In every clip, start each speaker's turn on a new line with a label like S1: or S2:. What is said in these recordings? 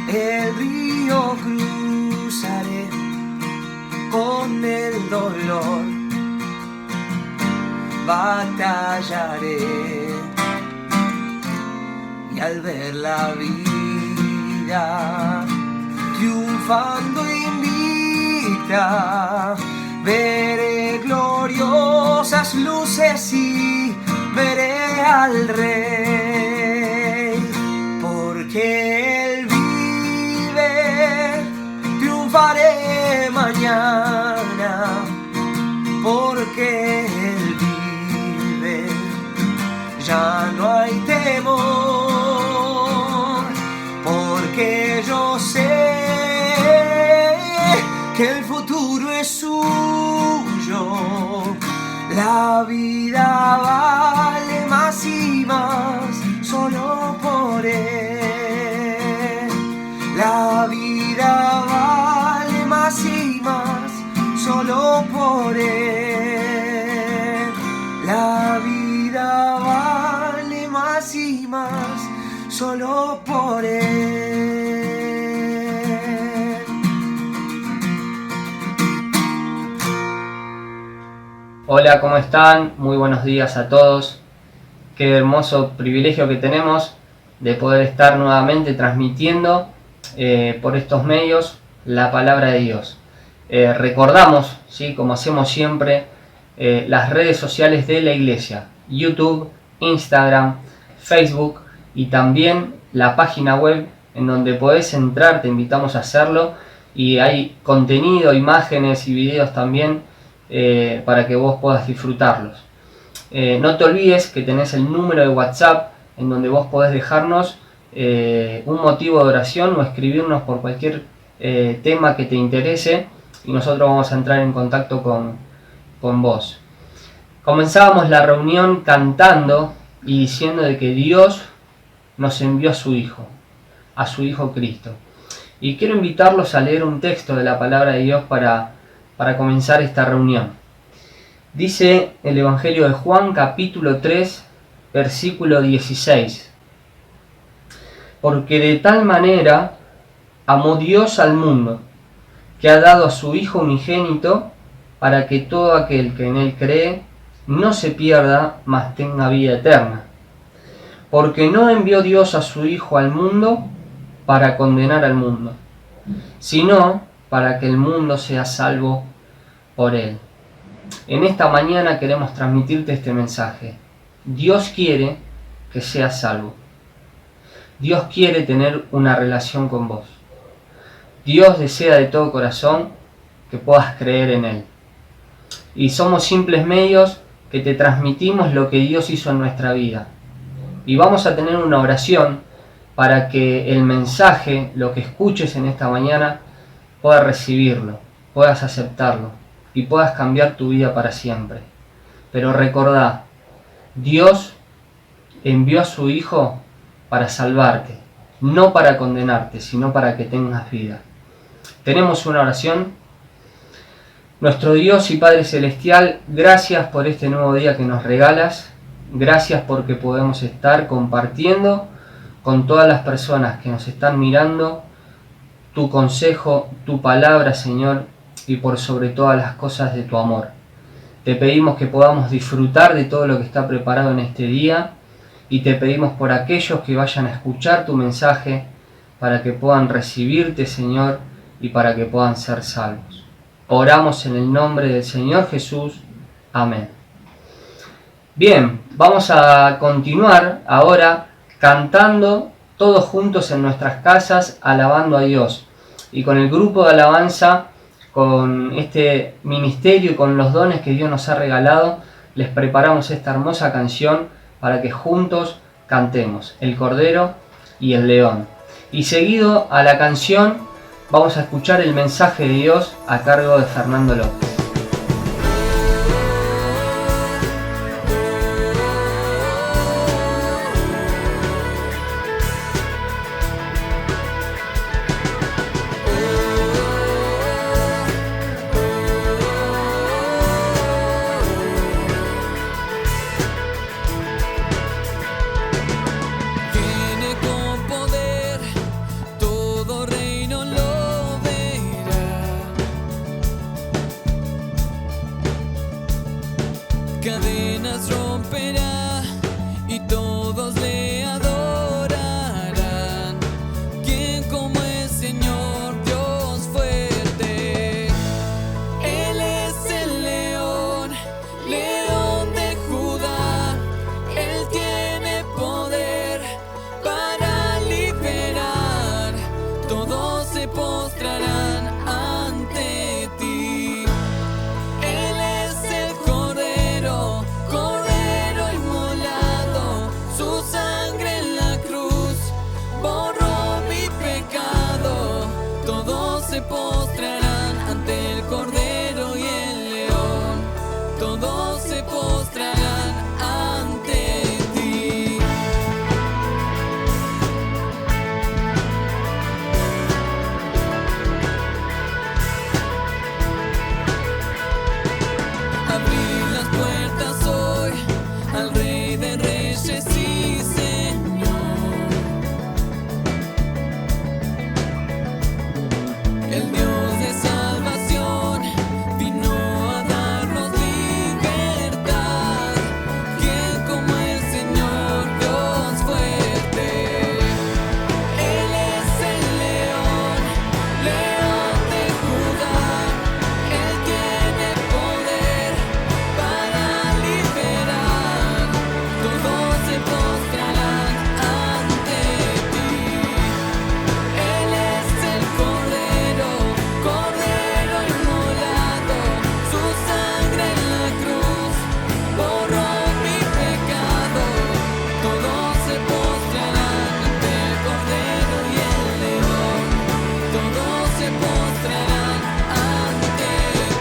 S1: el río cruzaré con el dolor, batallaré y al ver la vida triunfando invita, veré gloriosas luces y veré al Rey, porque Él vive, triunfaré mañana, porque Él vive, ya no hay temor, porque yo sé que el futuro es suyo, la vida vale más y más solo por Él, la vida vale más y más solo por Él, la vida vale más y más solo por Él.
S2: Hola, ¿cómo están? Muy buenos días a todos. Qué hermoso privilegio que tenemos de poder estar nuevamente transmitiendo por estos medios la palabra de Dios. Recordamos, ¿sí?, como hacemos siempre, las redes sociales de la iglesia: YouTube, Instagram, Facebook y también la página web en donde podés entrar, te invitamos a hacerlo, y hay contenido, imágenes y videos también para que vos puedas disfrutarlos. No te olvides que tenés el número de WhatsApp en donde vos podés dejarnos un motivo de oración o escribirnos por cualquier tema que te interese y nosotros vamos a entrar en contacto con vos. Comenzábamos la reunión cantando y diciendo de que Dios nos envió a su Hijo Cristo. Y quiero invitarlos a leer un texto de la palabra de Dios para comenzar esta reunión. Dice el Evangelio de Juan, capítulo 3, versículo 16. Porque de tal manera amó Dios al mundo, que ha dado a su Hijo unigénito, para que todo aquel que en Él cree no se pierda, mas tenga vida eterna. Porque no envió Dios a su Hijo al mundo para condenar al mundo, sino para que el mundo sea salvo por Él. En esta mañana queremos transmitirte este mensaje. Dios quiere que seas salvo. Dios quiere tener una relación con vos. Dios desea de todo corazón que puedas creer en Él. Y somos simples medios que te transmitimos lo que Dios hizo en nuestra vida. Y vamos a tener una oración para que el mensaje, lo que escuches en esta mañana, puedas recibirlo, puedas aceptarlo y puedas cambiar tu vida para siempre. Pero recordá, Dios envió a su Hijo para salvarte, no para condenarte, sino para que tengas vida. Tenemos una oración. Nuestro Dios y Padre Celestial, gracias por este nuevo día que nos regalas. Gracias porque podemos estar compartiendo con todas las personas que nos están mirando tu consejo, tu palabra, Señor, y por sobre todas las cosas de tu amor. Te pedimos que podamos disfrutar de todo lo que está preparado en este día y te pedimos por aquellos que vayan a escuchar tu mensaje para que puedan recibirte, Señor, y para que puedan ser salvos. Oramos en el nombre del Señor Jesús. Amén. Bien, vamos a continuar ahora cantando todos juntos en nuestras casas, alabando a Dios. Y con el grupo de alabanza, con este ministerio y con los dones que Dios nos ha regalado, les preparamos esta hermosa canción para que juntos cantemos el Cordero y el León. Y seguido a la canción vamos a escuchar el mensaje de Dios a cargo de Fernando López.
S3: Viene con poder, todo postrarán ante el Cordero y el León. Todos se postrarán ante ti. Abrid las puertas hoy al Rey de Reyes y Señor. El Dios de salvación vino a darnos libertad. ¿Quién como el Señor Dios fuerte? Él es el león, león de Judá. Él tiene poder para liberar. Todos se postrarán ante ti. Él es el Cordero, Cordero inmolado. Su sangre en la cruz borró mi pecado. Todos se postrarán ante el Cordero y el León. Todos se postrarán ante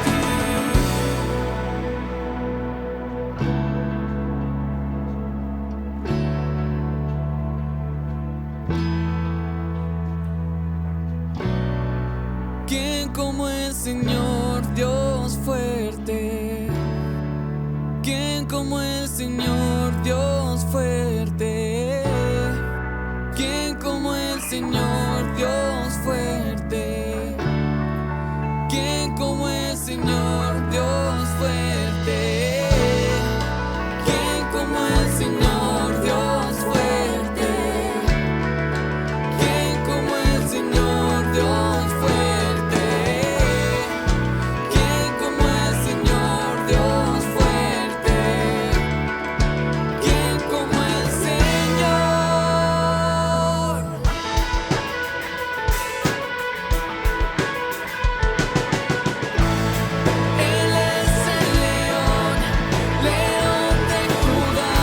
S3: ti. ¿Quién como el Señor Dios fuerte? ¿Quién como el Señor Dios fuerte? ¿Quién como el Señor Dios fuerte? ¿Quién como el Señor Dios fuerte? ¿Quién como el Señor Dios fuerte? ¿Quién como el Señor Dios fuerte? ¿Quién como el Señor Dios fuerte? ¿Quién como el Señor? Él es el león, león de Judá.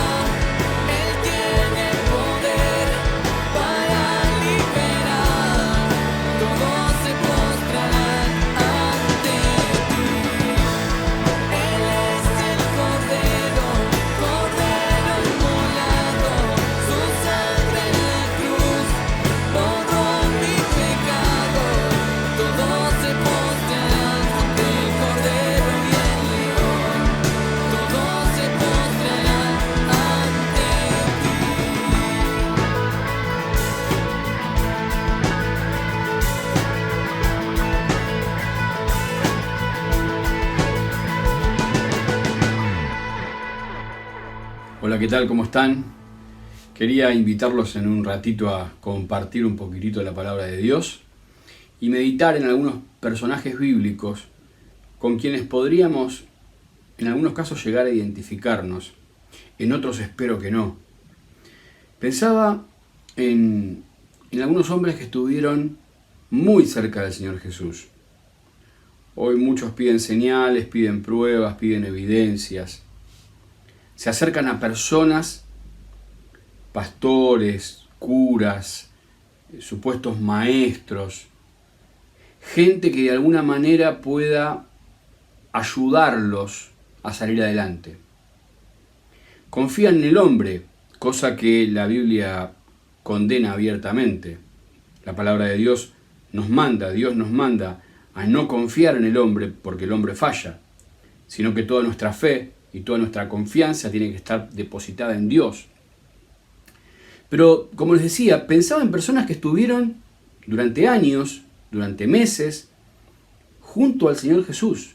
S3: Él tiene poder para liberar. Todos se postrarán ante ti. Él es el Cordero, Cordero inmolado. Su sangre en la cruz borró mi pecado. Todos se postrarán ante el Cordero y el León. Todos se postrarán ante ti.
S4: Hola, ¿qué tal? ¿Cómo están? Quería invitarlos en un ratito a compartir un poquitito de la palabra de Dios y meditar en algunos personajes bíblicos con quienes podríamos en algunos casos llegar a identificarnos, en otros espero que no. Pensaba en algunos hombres que estuvieron muy cerca del Señor Jesús. Hoy muchos piden señales, piden pruebas, piden evidencias. Se acercan a personas, pastores, curas, supuestos maestros, gente que de alguna manera pueda ayudarlos a salir adelante. Confían en el hombre, cosa que la Biblia condena abiertamente. La palabra de Dios nos manda a no confiar en el hombre porque el hombre falla, sino que toda nuestra fe y toda nuestra confianza tiene que estar depositada en Dios. Pero, como les decía, pensaba en personas que estuvieron durante años, durante meses, junto al Señor Jesús,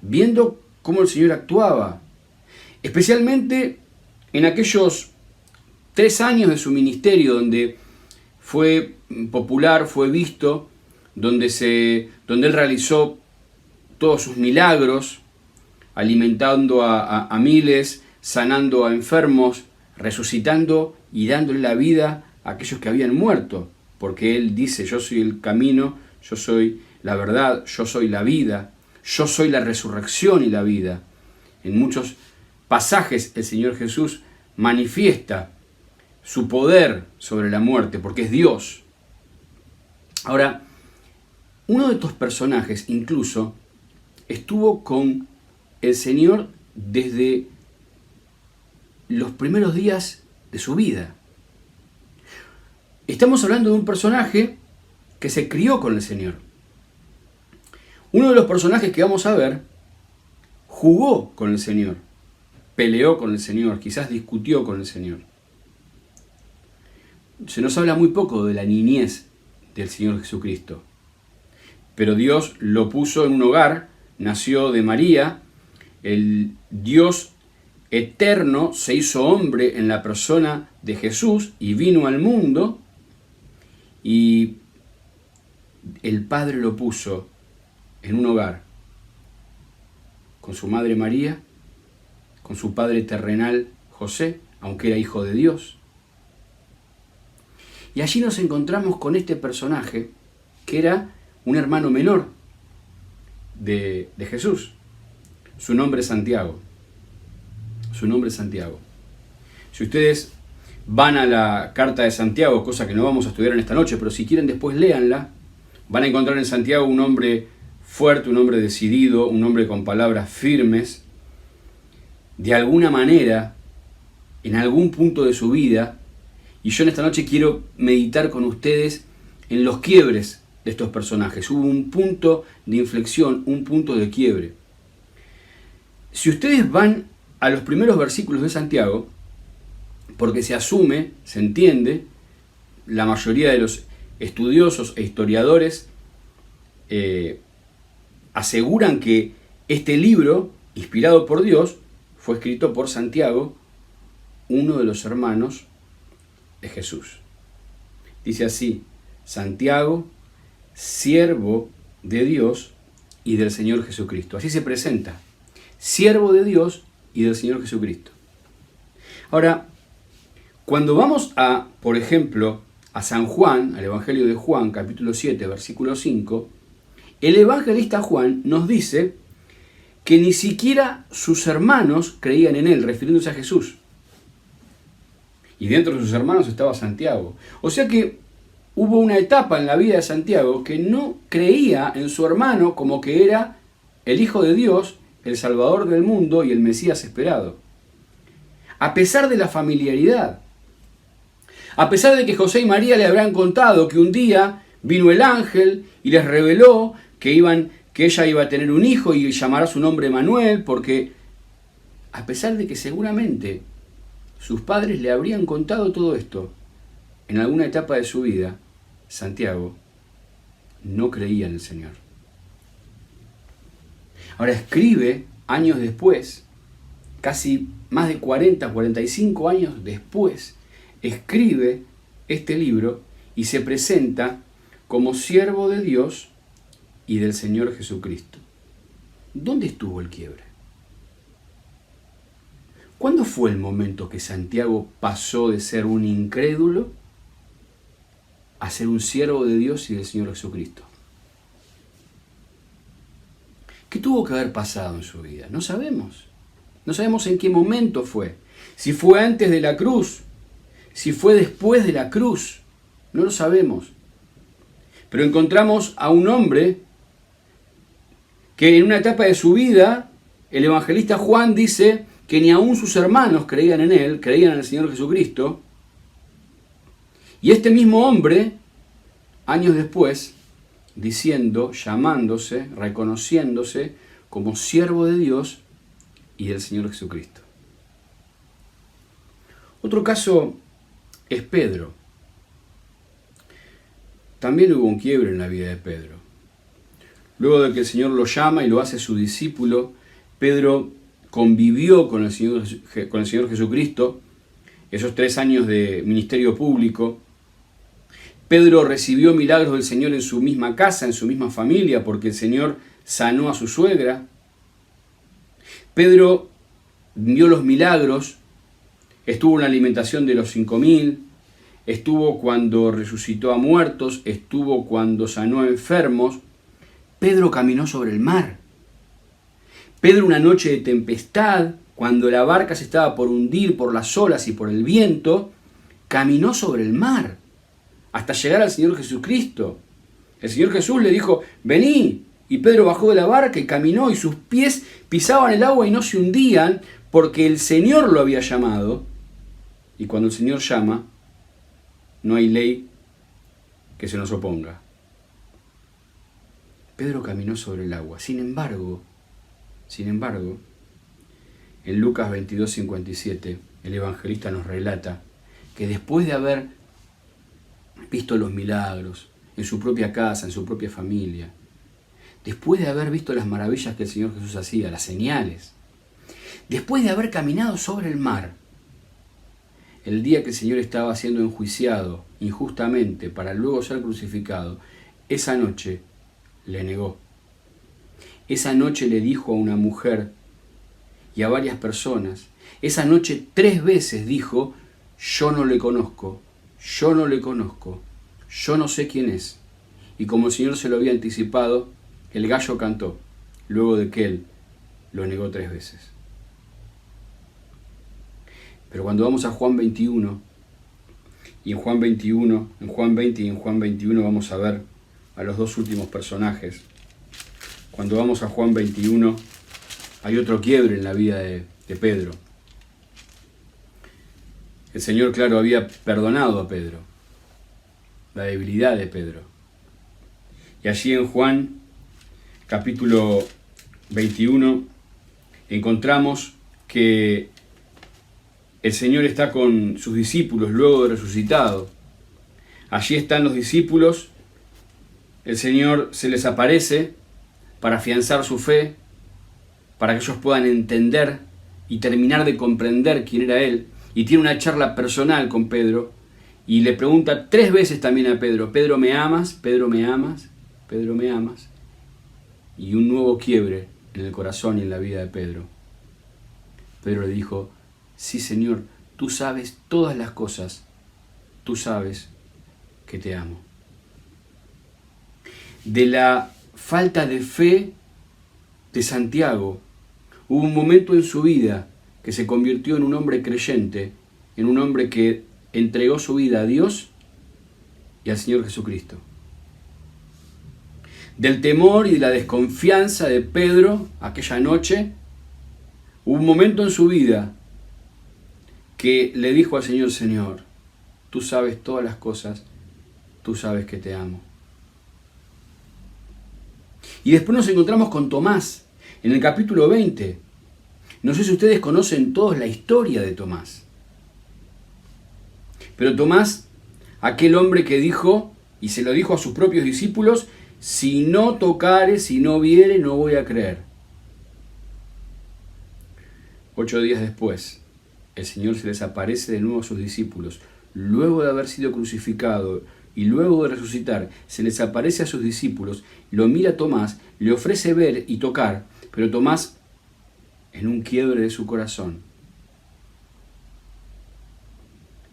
S4: viendo cómo el Señor actuaba, especialmente en aquellos 3 años de su ministerio donde fue popular, fue visto, donde Él realizó todos sus milagros, alimentando a miles, sanando a enfermos, resucitando y dándole la vida a aquellos que habían muerto, porque Él dice: yo soy el camino, yo soy la verdad, yo soy la vida, yo soy la resurrección y la vida. En muchos pasajes el Señor Jesús manifiesta su poder sobre la muerte, porque es Dios. Ahora, uno de estos personajes incluso estuvo con el Señor desde los primeros días de su vida. Estamos hablando de un personaje que se crió con el Señor. Uno de los personajes que vamos a ver jugó con el Señor, peleó con el Señor, quizás discutió con el Señor. Se nos habla muy poco de la niñez del Señor Jesucristo, pero Dios lo puso en un hogar, nació de María, el Dios eterno se hizo hombre en la persona de Jesús y vino al mundo, y el Padre lo puso en un hogar con su madre María, con su padre terrenal José, aunque era hijo de Dios. Y allí nos encontramos con este personaje que era un hermano menor de Jesús. Su nombre es Santiago. Su nombre es Santiago. Si ustedes van a la carta de Santiago, cosa que no vamos a estudiar en esta noche, pero si quieren después léanla, van a encontrar en Santiago un hombre fuerte, un hombre decidido, un hombre con palabras firmes. De alguna manera, en algún punto de su vida, y yo en esta noche quiero meditar con ustedes en los quiebres de estos personajes. Hubo un punto de inflexión, un punto de quiebre. Si ustedes van a los primeros versículos de Santiago, porque se asume, se entiende, la mayoría de los estudiosos e historiadores aseguran que este libro, inspirado por Dios, fue escrito por Santiago, uno de los hermanos de Jesús. Dice así: Santiago, siervo de Dios y del Señor Jesucristo. Así se presenta, siervo de Dios y del Señor Jesucristo. Ahora, cuando vamos a, por ejemplo, a San Juan, al Evangelio de Juan, capítulo 7, versículo 5, el evangelista Juan nos dice que ni siquiera sus hermanos creían en él, refiriéndose a Jesús. Y dentro de sus hermanos estaba Santiago. O sea que hubo una etapa en la vida de Santiago que no creía en su hermano como que era el Hijo de Dios, el Salvador del mundo y el Mesías esperado. A pesar de la familiaridad, a pesar de que José y María le habrán contado que un día vino el ángel y les reveló que ella iba a tener un hijo y llamará su nombre Manuel, porque a pesar de que seguramente sus padres le habrían contado todo esto, en alguna etapa de su vida, Santiago no creía en el Señor. Ahora escribe años después, casi más de 40, 45 años después, escribe este libro y se presenta como siervo de Dios y del Señor Jesucristo. ¿Dónde estuvo el quiebre? ¿Cuándo fue el momento que Santiago pasó de ser un incrédulo a ser un siervo de Dios y del Señor Jesucristo? ¿Qué tuvo que haber pasado en su vida? No sabemos. No sabemos en qué momento fue. Si fue antes de la cruz, si fue después de la cruz, no lo sabemos. Pero encontramos a un hombre que en una etapa de su vida, el evangelista Juan dice que ni aún sus hermanos creían en él, creían en el Señor Jesucristo. Y este mismo hombre, años después, diciendo, llamándose, reconociéndose como siervo de Dios y del Señor Jesucristo. Otro caso es Pedro. También hubo un quiebre en la vida de Pedro. Luego de que el Señor lo llama y lo hace su discípulo, Pedro convivió con el Señor Jesucristo esos 3 años de ministerio público. Pedro recibió milagros del Señor en su misma casa, en su misma familia, porque el Señor sanó a su suegra. Pedro vio los milagros, estuvo en la alimentación de los 5.000, estuvo cuando resucitó a muertos, estuvo cuando sanó a enfermos. Pedro caminó sobre el mar. Pedro, una noche de tempestad, cuando la barca se estaba por hundir por las olas y por el viento, caminó sobre el mar hasta llegar al Señor Jesucristo. El Señor Jesús le dijo, vení. Y Pedro bajó de la barca y caminó, y sus pies pisaban el agua y no se hundían, porque el Señor lo había llamado. Y cuando el Señor llama, no hay ley que se nos oponga. Pedro caminó sobre el agua. Sin embargo, en Lucas 22:57, el evangelista nos relata que después de haber visto los milagros en su propia casa, en su propia familia, después de haber visto las maravillas que el Señor Jesús hacía, las señales, después de haber caminado sobre el mar, el día que el Señor estaba siendo enjuiciado injustamente para luego ser crucificado, esa noche le negó. Esa noche le dijo a una mujer y a varias personas, esa noche 3 veces dijo, yo no le conozco, yo no le conozco, yo no sé quién es. Y como el Señor se lo había anticipado, el gallo cantó, luego de que él lo negó 3 veces. Pero cuando vamos a Juan 21, y en Juan 20 y en Juan 21 vamos a ver a los 2 últimos personajes. Cuando vamos a Juan 21, hay otro quiebre en la vida de Pedro. El Señor, claro, había perdonado a Pedro, la debilidad de Pedro. Y allí en Juan, capítulo 21, encontramos que el Señor está con sus discípulos luego de resucitado. Allí están los discípulos, el Señor se les aparece para afianzar su fe, para que ellos puedan entender y terminar de comprender quién era Él. Y tiene una charla personal con Pedro y le pregunta 3 veces también a Pedro, Pedro, ¿me amas? Pedro, ¿me amas? Pedro, ¿me amas? Y un nuevo quiebre en el corazón y en la vida de Pedro. Pedro le dijo, sí, Señor, tú sabes todas las cosas, tú sabes que te amo. De la falta de fe de Santiago, hubo un momento en su vida que se convirtió en un hombre creyente, en un hombre que entregó su vida a Dios y al Señor Jesucristo. Del temor y de la desconfianza de Pedro aquella noche, hubo un momento en su vida que le dijo al Señor, Señor, tú sabes todas las cosas, tú sabes que te amo. Y después nos encontramos con Tomás, en el capítulo 20. No sé si ustedes conocen todos la historia de Tomás. Pero Tomás, aquel hombre que dijo, y se lo dijo a sus propios discípulos, si no tocare, si no viere, no voy a creer. 8 días después, el Señor se les aparece de nuevo a sus discípulos. Luego de haber sido crucificado y luego de resucitar, se les aparece a sus discípulos, lo mira a Tomás, le ofrece ver y tocar, pero Tomás, en un quiebre de su corazón,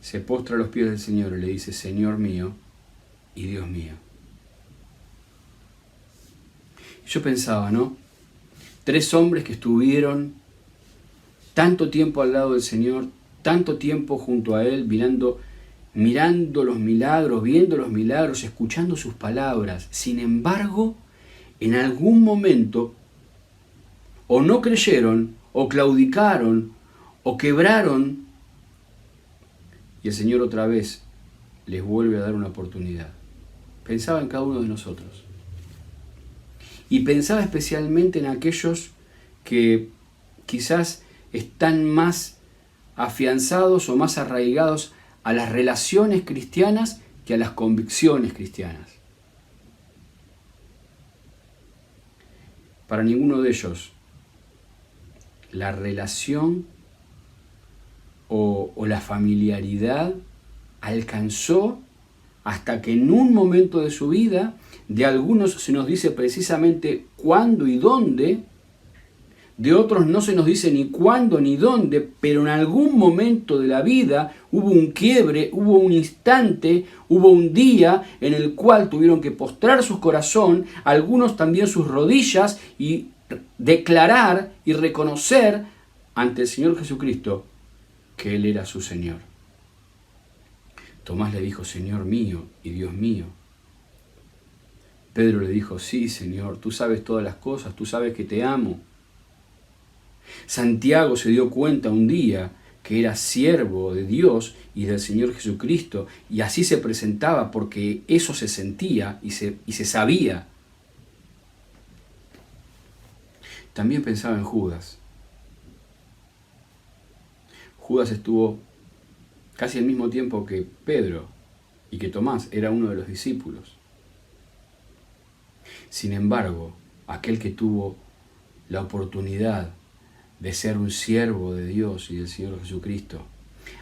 S4: se postra a los pies del Señor y le dice, Señor mío y Dios mío. Yo pensaba, ¿no? 3 hombres que estuvieron tanto tiempo al lado del Señor, tanto tiempo junto a Él, mirando los milagros, viendo los milagros, escuchando sus palabras. Sin embargo, en algún momento, o no creyeron, o claudicaron, o quebraron, y el Señor otra vez les vuelve a dar una oportunidad. Pensaba en cada uno de nosotros. Y pensaba especialmente en aquellos que quizás están más afianzados o más arraigados a las relaciones cristianas que a las convicciones cristianas. Para ninguno de ellos, la relación o la familiaridad alcanzó hasta que en un momento de su vida, de algunos se nos dice precisamente cuándo y dónde, de otros no se nos dice ni cuándo ni dónde, pero en algún momento de la vida hubo un quiebre, hubo un instante, hubo un día en el cual tuvieron que postrar su corazón, algunos también sus rodillas, y declarar y reconocer ante el Señor Jesucristo que Él era su Señor. Tomás le dijo, Señor mío y Dios mío. Pedro le dijo, sí, Señor, tú sabes todas las cosas, tú sabes que te amo. Santiago se dio cuenta un día que era siervo de Dios y del Señor Jesucristo, y así se presentaba porque eso se sentía y se sabía. También pensaba en Judas. Judas estuvo casi al mismo tiempo que Pedro y que Tomás, era uno de los discípulos. Sin embargo, aquel que tuvo la oportunidad de ser un siervo de Dios y del Señor Jesucristo,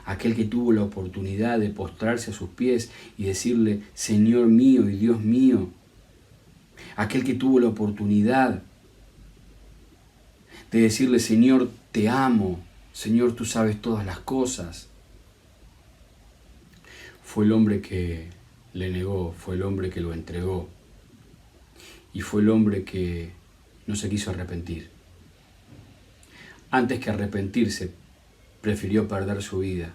S4: aquel que tuvo la oportunidad de postrarse a sus pies y decirle, Señor mío y Dios mío, aquel que tuvo la oportunidad de decirle, Señor, te amo, Señor, tú sabes todas las cosas, fue el hombre que le negó, fue el hombre que lo entregó, y fue el hombre que no se quiso arrepentir. Antes que arrepentirse, prefirió perder su vida.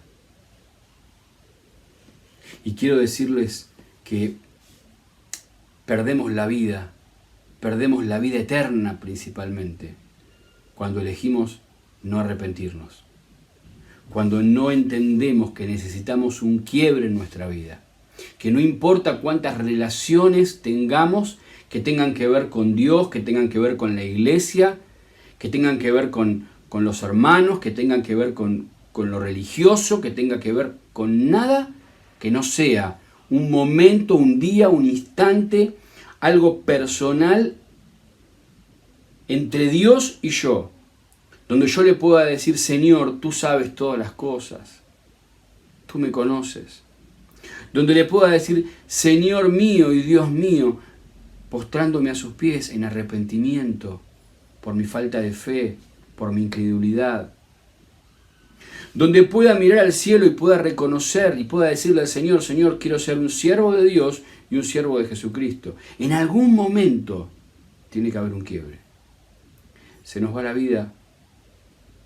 S4: Y quiero decirles que perdemos la vida eterna principalmente, cuando elegimos no arrepentirnos, cuando no entendemos que necesitamos un quiebre en nuestra vida, que no importa cuántas relaciones tengamos que tengan que ver con Dios, que tengan que ver con la iglesia, que tengan que ver con los hermanos, que tengan que ver con lo religioso, que tenga que ver con nada que no sea un momento, un día, un instante, algo personal entre Dios y yo, donde yo le pueda decir, Señor, tú sabes todas las cosas, tú me conoces, donde le pueda decir, Señor mío y Dios mío, postrándome a sus pies en arrepentimiento por mi falta de fe, por mi incredulidad, donde pueda mirar al cielo y pueda reconocer y pueda decirle al Señor, Señor, quiero ser un siervo de Dios y un siervo de Jesucristo. En algún momento tiene que haber un quiebre. Se nos va la vida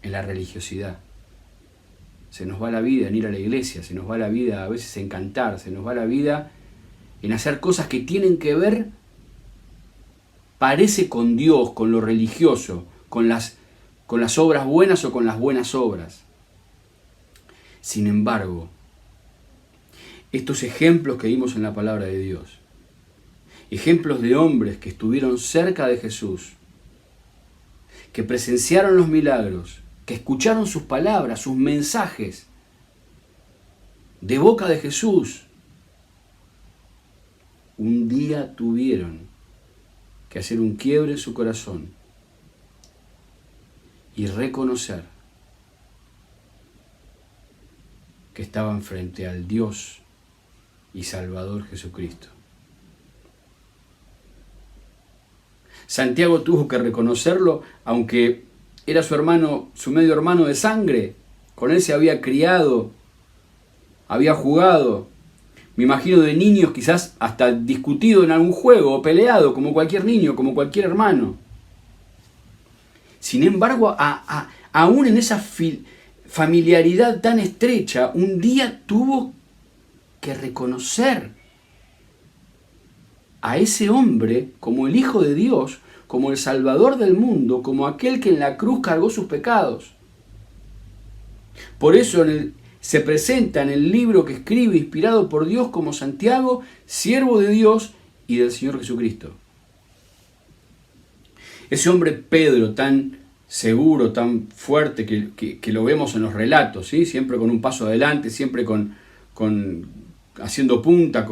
S4: en la religiosidad, se nos va la vida en ir a la iglesia, se nos va la vida a veces en cantar, se nos va la vida en hacer cosas que tienen que ver, parece con Dios, con lo religioso, con las obras buenas o con las buenas obras. Sin embargo, estos ejemplos que vimos en la palabra de Dios, ejemplos de hombres que estuvieron cerca de Jesús, que presenciaron los milagros, que escucharon sus palabras, sus mensajes de boca de Jesús, un día tuvieron que hacer un quiebre en su corazón y reconocer que estaban frente al Dios y Salvador Jesucristo. Santiago tuvo que reconocerlo, aunque era su hermano, su medio hermano de sangre. Con él se había criado, había jugado. Me imagino de niños quizás hasta discutido en algún juego o peleado, como cualquier niño, como cualquier hermano. Sin embargo, aún en esa familiaridad tan estrecha, un día tuvo que reconocer a ese hombre como el Hijo de Dios, como el Salvador del mundo, como aquel que en la cruz cargó sus pecados. Por eso se presenta en el libro que escribe, inspirado por Dios, como Santiago, siervo de Dios y del Señor Jesucristo. Ese hombre Pedro, tan seguro, tan fuerte, que lo vemos en los relatos, ¿sí? Siempre con un paso adelante, siempre haciendo punta,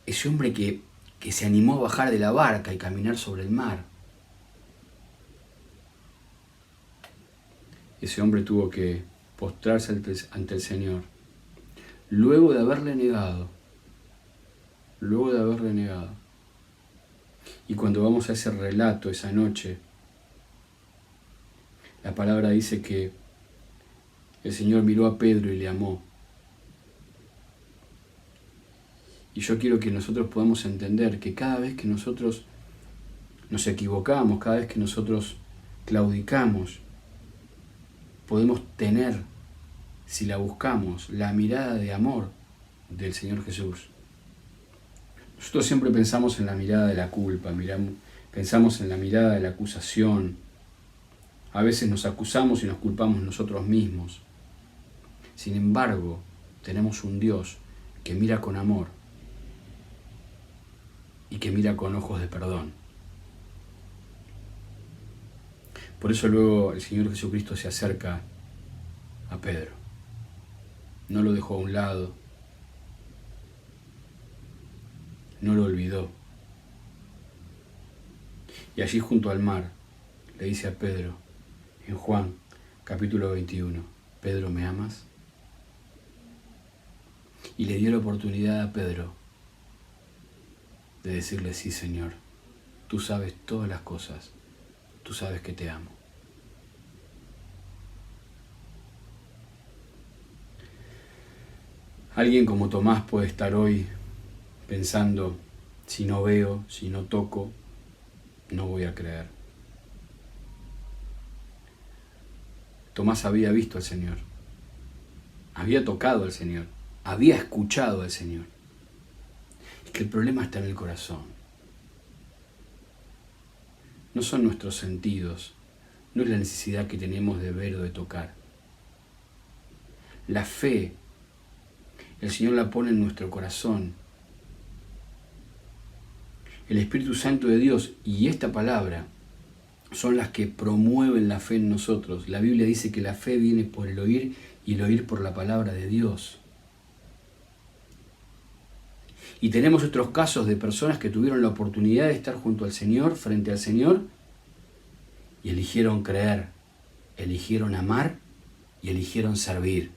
S4: ese hombre que se animó a bajar de la barca y caminar sobre el mar. Ese hombre tuvo que postrarse ante el Señor, luego de haberle negado. Y cuando vamos a ese relato, esa noche, la palabra dice que el Señor miró a Pedro y le amó. Y yo quiero que nosotros podamos entender que cada vez que nosotros nos equivocamos, cada vez que nosotros claudicamos, podemos tener, si la buscamos, la mirada de amor del Señor Jesús. Nosotros siempre pensamos en la mirada de la culpa, pensamos en la mirada de la acusación. A veces nos acusamos y nos culpamos nosotros mismos. Sin embargo, tenemos un Dios que mira con amor y que mira con ojos de perdón. Por eso luego el Señor Jesucristo se acerca a Pedro. No lo dejó a un lado, no lo olvidó. Y allí junto al mar le dice a Pedro, en Juan capítulo 21, Pedro, ¿me amas? Y le dio la oportunidad a Pedro de decirle, sí, Señor, tú sabes todas las cosas, tú sabes que te amo. Alguien como Tomás puede estar hoy pensando, si no veo, si no toco, no voy a creer. Tomás había visto al Señor, había tocado al Señor, había escuchado al Señor. Es que el problema está en el corazón. No son nuestros sentidos, no es la necesidad que tenemos de ver o de tocar. La fe, el Señor la pone en nuestro corazón. El Espíritu Santo de Dios y esta palabra son las que promueven la fe en nosotros. La Biblia dice que la fe viene por el oír y el oír por la palabra de Dios. Y tenemos otros casos de personas que tuvieron la oportunidad de estar junto al Señor, frente al Señor, y eligieron creer, eligieron amar y eligieron servir.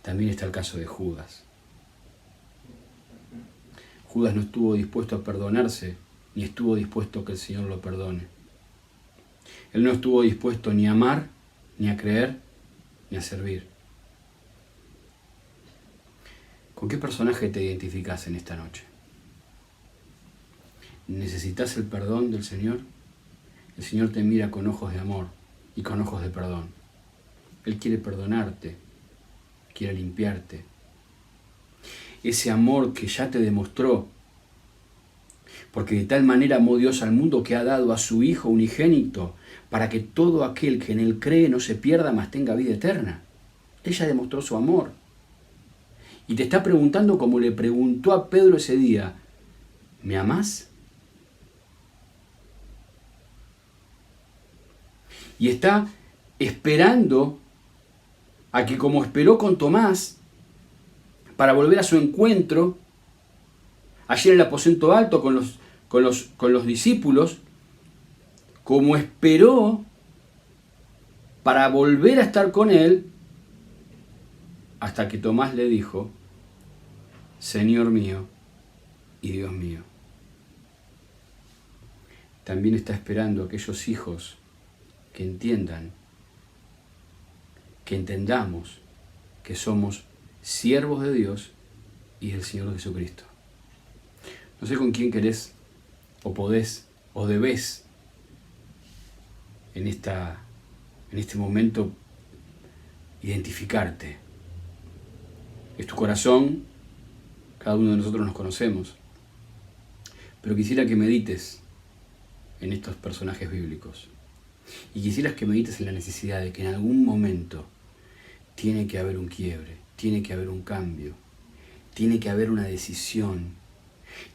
S4: También está el caso de Judas. Judas no estuvo dispuesto a perdonarse, ni estuvo dispuesto a que el Señor lo perdone. Él no estuvo dispuesto ni a amar, ni a creer, ni a servir. ¿Con qué personaje te identificas en esta noche? ¿Necesitas el perdón del Señor? El Señor te mira con ojos de amor y con ojos de perdón. Él quiere perdonarte, quiere limpiarte. Ese amor que ya te demostró, porque de tal manera amó Dios al mundo que ha dado a su Hijo unigénito, para que todo aquel que en Él cree no se pierda, mas tenga vida eterna. Ella demostró su amor. Y te está preguntando como le preguntó a Pedro ese día, ¿me amás? Y está esperando a que, como esperó con Tomás, para volver a su encuentro, ayer en el aposento alto con los discípulos, como esperó para volver a estar con él, hasta que Tomás le dijo, Señor mío y Dios mío. También está esperando a aquellos hijos que entiendan, que entendamos que somos siervos de Dios y del Señor Jesucristo. No sé con quién querés, o podés, o debés en este momento identificarte. Es tu corazón, cada uno de nosotros nos conocemos, pero quisiera que medites en estos personajes bíblicos y quisieras que medites en la necesidad de que en algún momento tiene que haber un quiebre, tiene que haber un cambio, tiene que haber una decisión,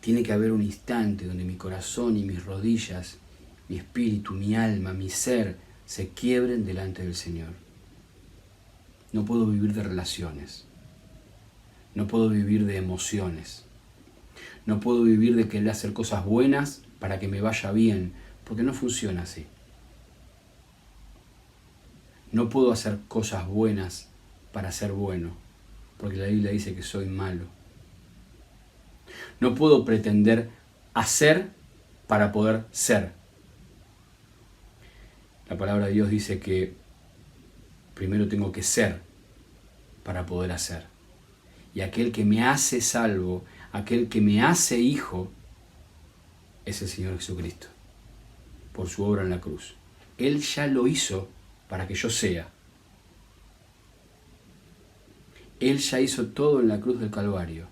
S4: tiene que haber un instante donde mi corazón y mis rodillas, mi espíritu, mi alma, mi ser se quiebren delante del Señor. No puedo vivir de relaciones, no puedo vivir de emociones, no puedo vivir de querer hacer cosas buenas para que me vaya bien, porque no funciona así. No puedo hacer cosas buenas para ser bueno, porque la Biblia dice que soy malo. No puedo pretender hacer para poder ser. La palabra de Dios dice que primero tengo que ser para poder hacer. Y aquel que me hace salvo, aquel que me hace hijo, es el Señor Jesucristo, por su obra en la cruz. Él ya lo hizo para que yo sea. Él ya hizo todo en la cruz del Calvario.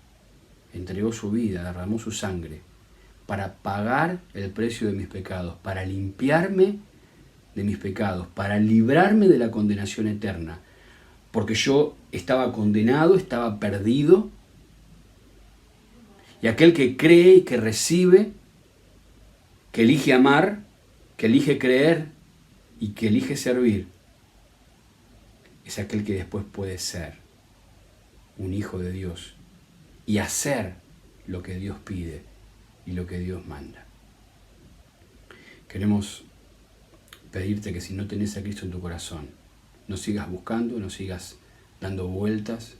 S4: entregó su vida, derramó su sangre para pagar el precio de mis pecados, para limpiarme de mis pecados, para librarme de la condenación eterna, porque yo estaba condenado, estaba perdido, y aquel que cree y que recibe, que elige amar, que elige creer y que elige servir, es aquel que después puede ser un hijo de Dios y hacer lo que Dios pide y lo que Dios manda. Queremos pedirte que si no tenés a Cristo en tu corazón, no sigas buscando, no sigas dando vueltas,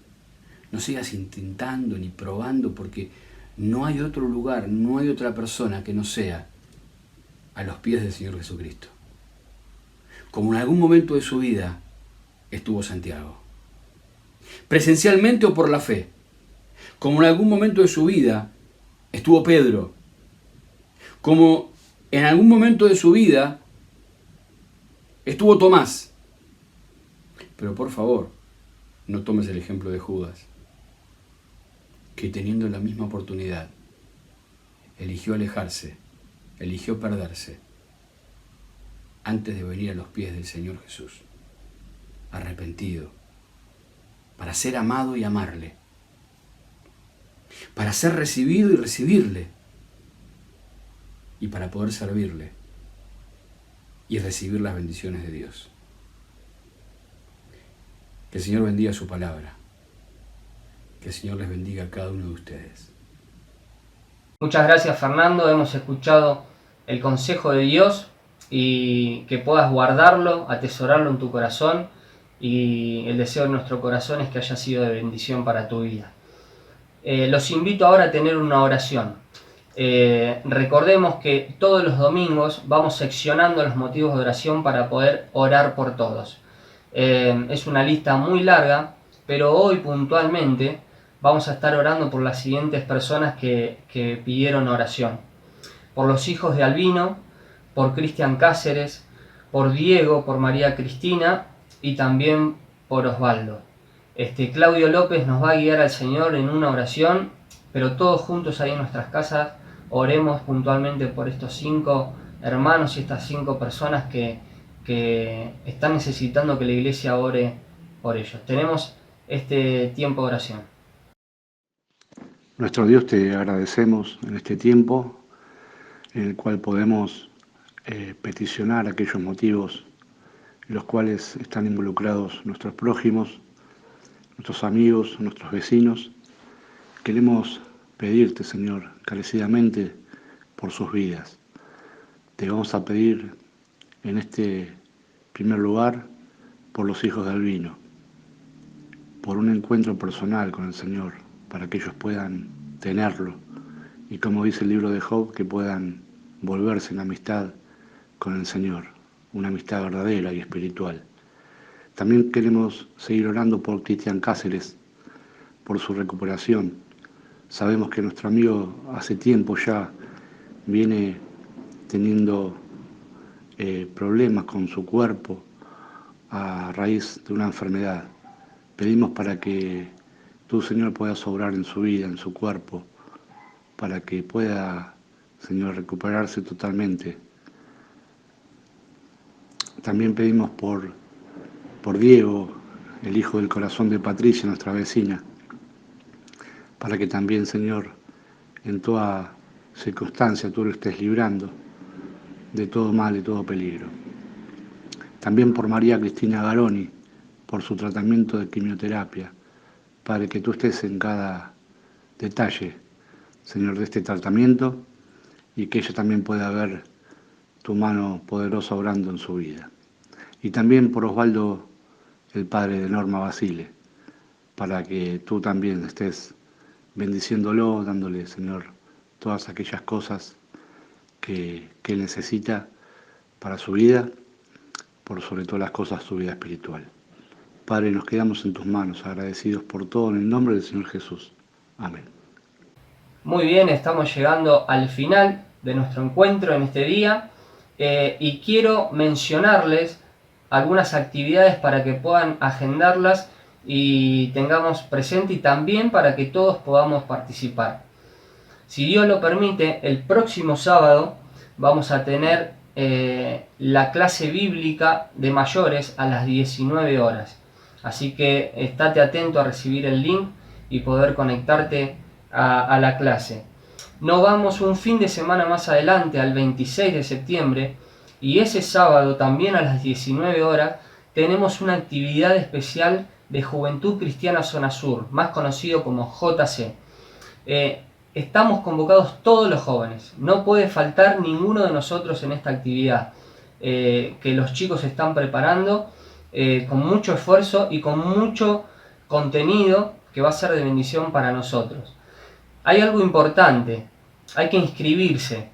S4: no sigas intentando ni probando, porque no hay otro lugar, no hay otra persona que no sea a los pies del Señor Jesucristo. Como en algún momento de su vida estuvo Santiago, presencialmente o por la fe, como en algún momento de su vida estuvo Pedro, como en algún momento de su vida estuvo Tomás. Pero por favor, no tomes el ejemplo de Judas, que teniendo la misma oportunidad, eligió alejarse, eligió perderse, antes de venir a los pies del Señor Jesús, arrepentido, para ser amado y amarle, para ser recibido y recibirle, y para poder servirle y recibir las bendiciones de Dios. Que el Señor bendiga su palabra. Que el Señor les bendiga a cada uno de ustedes.
S2: Muchas gracias, Fernando. Hemos escuchado el consejo de Dios y que puedas guardarlo, atesorarlo en tu corazón, y el deseo de nuestro corazón es que haya sido de bendición para tu vida. Los invito ahora a tener una oración. Recordemos que todos los domingos vamos seccionando los motivos de oración para poder orar por todos. Es una lista muy larga, pero hoy puntualmente vamos a estar orando por las siguientes personas que pidieron oración. Por los hijos de Albino, por Cristian Cáceres, por Diego, por María Cristina y también por Osvaldo. Claudio López nos va a guiar al Señor en una oración, pero todos juntos ahí en nuestras casas oremos puntualmente por estos 5 hermanos y estas 5 personas que están necesitando que la iglesia ore por ellos. Tenemos este tiempo de oración.
S5: Nuestro Dios, te agradecemos en este tiempo en el cual podemos peticionar aquellos motivos en los cuales están involucrados nuestros prójimos, nuestros amigos, nuestros vecinos. Queremos pedirte, Señor, encarecidamente por sus vidas. Te vamos a pedir en este primer lugar por los hijos de Albino, por un encuentro personal con el Señor, para que ellos puedan tenerlo y, como dice el libro de Job, que puedan volverse en amistad con el Señor, una amistad verdadera y espiritual. También queremos seguir orando por Cristian Cáceres, por su recuperación. Sabemos que nuestro amigo hace tiempo ya viene teniendo problemas con su cuerpo a raíz de una enfermedad. Pedimos para que tú, Señor, puedas obrar en su vida, en su cuerpo, para que pueda, Señor, recuperarse totalmente. También pedimos por Diego, el hijo del corazón de Patricia, nuestra vecina, para que también, Señor, en toda circunstancia tú lo estés librando de todo mal y todo peligro. También por María Cristina Garoni, por su tratamiento de quimioterapia, para que tú estés en cada detalle, Señor, de este tratamiento, y que ella también pueda ver tu mano poderosa obrando en su vida. Y también por Osvaldo, el padre de Norma Basile, para que tú también estés bendiciéndolo, dándole, Señor, todas aquellas cosas que él necesita para su vida, por sobre todas las cosas su vida espiritual. Padre, nos quedamos en tus manos, agradecidos por todo, en el nombre del Señor Jesús. Amén.
S2: Muy bien, estamos llegando al final de nuestro encuentro en este día y quiero mencionarles algunas actividades para que puedan agendarlas y tengamos presente, y también para que todos podamos participar. Si Dios lo permite, el próximo sábado vamos a tener la clase bíblica de mayores a las 19 horas. Así que estate atento a recibir el link y poder conectarte a la clase. Nos vamos un fin de semana más adelante, al 26 de septiembre, y ese sábado también a las 19 horas tenemos una actividad especial de Juventud Cristiana Zona Sur, más conocido como JC. Estamos convocados todos los jóvenes, no puede faltar ninguno de nosotros en esta actividad que los chicos están preparando con mucho esfuerzo y con mucho contenido que va a ser de bendición para nosotros. Hay algo importante, hay que inscribirse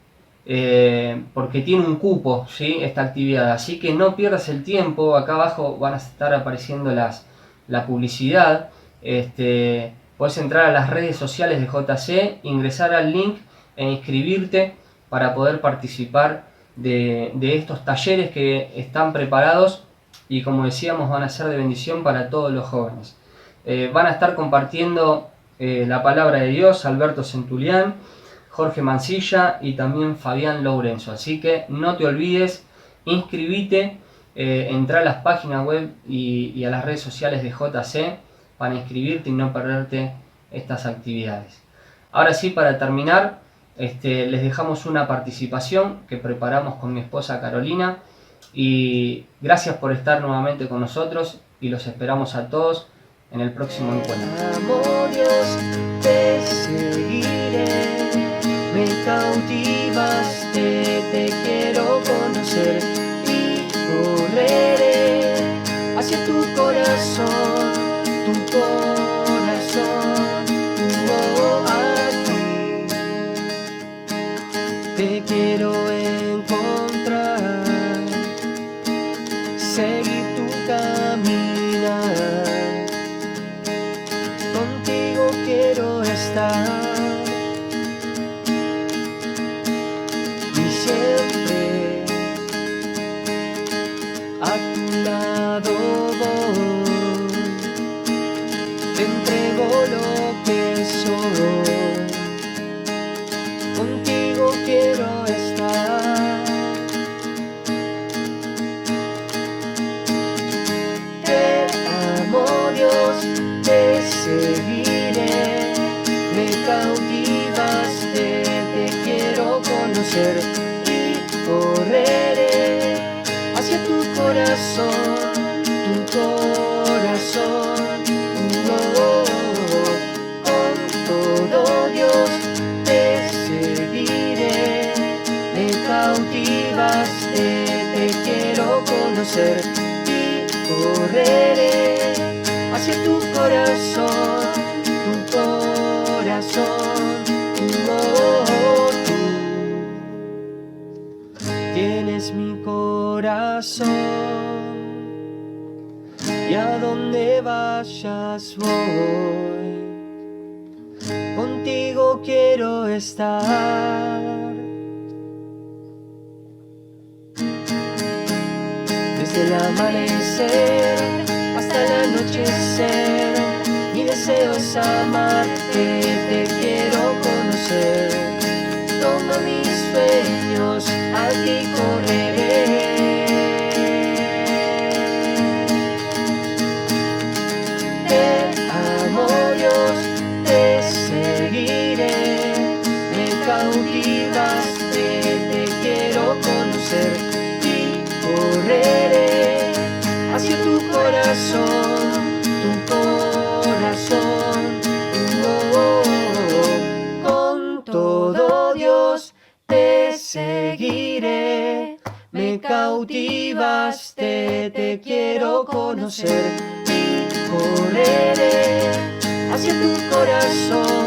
S2: porque tiene un cupo, ¿sí?, esta actividad, así que no pierdas el tiempo. Acá abajo van a estar apareciendo la publicidad. Puedes entrar a las redes sociales de JC, ingresar al link e inscribirte para poder participar de estos talleres que están preparados y, como decíamos, van a ser de bendición para todos los jóvenes. Van a estar compartiendo la palabra de Dios Alberto Centulián, Jorge Mancilla y también Fabián Lourenzo. Así que no te olvides, inscribite, entra a las páginas web y a las redes sociales de JC para inscribirte y no perderte estas actividades. Ahora sí, para terminar, les dejamos una participación que preparamos con mi esposa Carolina, y gracias por estar nuevamente con nosotros y los esperamos a todos en el próximo encuentro.
S1: Amo Dios, te seguiré, me cautivaste, te quiero conocer y correré hacia tu corazón, a ti. Te quiero encontrar, seguir tu caminar, contigo quiero estar y siempre a tu lado voy, te entrego lo que soy, contigo quiero estar. Te amo Dios, te seguiré, me cautivaste, te quiero conocer y correré hacia tu corazón, con todo Dios te seguiré, me cautivaste, te quiero conocer y correré hacia tu corazón, tú tienes mi corazón y a donde vayas voy, contigo quiero estar. Desde el amanecer hasta el anochecer, mi deseo es amarte, te quiero conocer. Toma mis sueños, a ti correré. Te amo Dios, te seguiré, me cautivaste, te quiero conocer y correré hacia tu corazón, con todo Dios te seguiré, me cautivaste, te quiero conocer y correré hacia tu corazón.